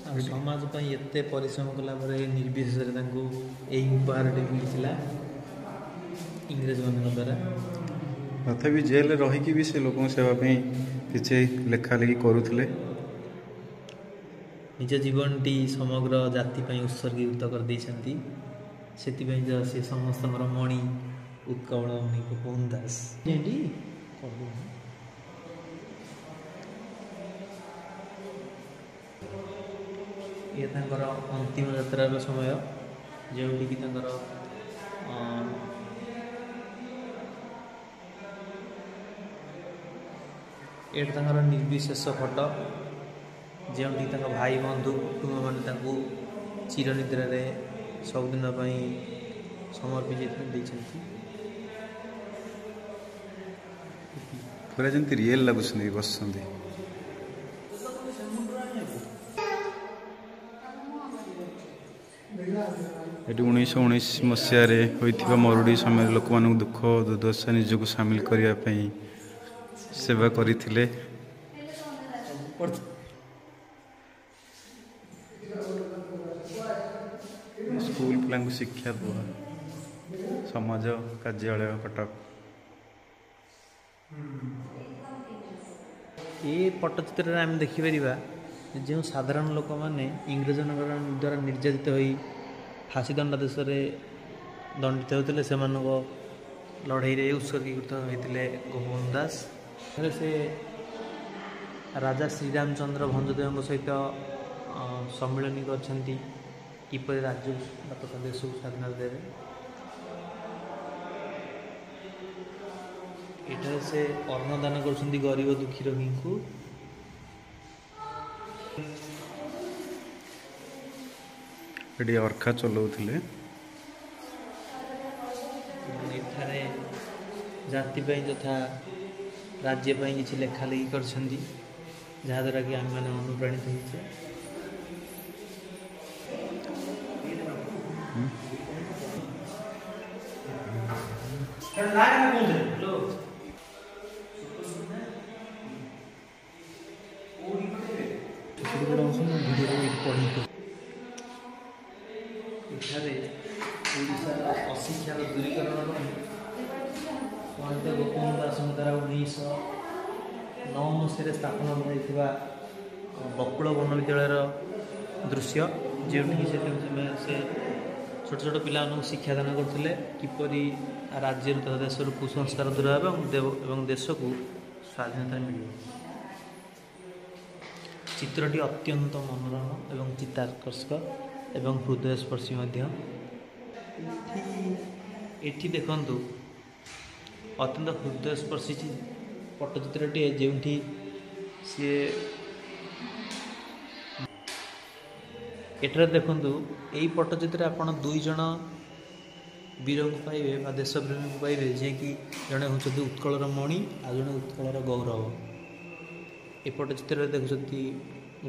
समाज एत परिश्रम कलापर निर्विशेष उपहारटे मिलता इंग्रेज मान द्वारा तथापि जेल रहीकि भी से लोक सेवाई किसी लेखा लेखि करुले निज जीवनटी समग्र जाति उत्सर्गीकृत कर से समस्त मणि उत्कलमणि गोपबंधु दास ये अंतिम यात्रार समय जो ये निर्विशेष फोटो जो भाई बंधु कुटुंब मैंने चिरनिद्रा सबुदिन समर्पित पूरा जमी रियल लगुच बस ये 1919 मसीह मरुड़ी समय लोक मान दुख दुर्दशा निजक सामिल करने सेवा करते स्कूल पिला शिक्षा दवा समाज कार्यालय कटक ये पट्टचित्र आम देखिपर जो साधारण लोक मैंने इंग्रेज द्वारा निर्यातित हो फाँसी दंडादेश दंडित होते से लड़ई उत्सर्गीकृत होते गोपबंधु दास से राजा श्रीरामचंद्र भंजदेव सहित सम्मिलनी करपर राज्य तथा देश को स्वाधीनता देवे ये से अन्नदान कर गरीब दुखी रोगी को ये अर्खा चलाउथिले एठारे जाति तथा राज्य किसी लेखा लेखि कर जहाद्वारा कि आम मैंने अनुप्राणित होइछे अशिक्षार दूरीकरण पंडित गोपबंधु दास द्वारा 1909 मसीह स्थापन होता बकुल वन विद्यालय दृश्य जो से छोट छोट पिला शिक्षादान करते किपरि राज्य तथा देश कुसंस्कार दूर एवं देश को स्वाधीनता मिल चित्रटी अत्यंत मनोरम एवं चित्ताकर्षक एवं हृदयस्पर्शी एठी देखंतु अत्यंत हृदयस्पर्शी पट्टचित्रटे जो सी एठार देखंतु यही पट्टचित्र आपण दुई जन वीर को पाइबे बा देशप्रेमी को पाइबे जे कि जड़े होती उत्कलर मणि आ जड़े उत्कलर गौरव ए पट्टचित्र देखुं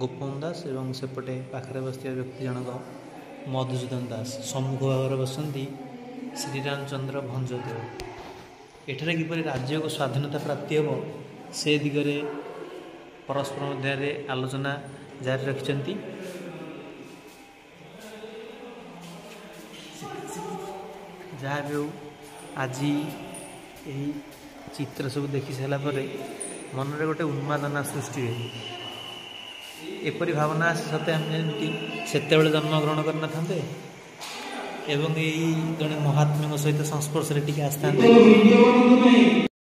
गोपबंधु दास एवं सेपटे पाखे बस व्यक्ति जनक मधुसूदन दास सम्मुख भाव बसती श्रीरामचंद्र भंजदेव एठारे किपरि राज्य को स्वाधीनता प्राप्ति हो से दिगरे परस्पर मध्य आलोचना जारी रखिंट जहाँ भी हो आज यही चित्र सब देखी सारापर मन में गोटे उन्मादना सृष्टि एपरी भावना आसे सते आम जमी से जन्मग्रहण करना था एवं यही जड़े महात्मा सहित संस्पर्श टिके आसता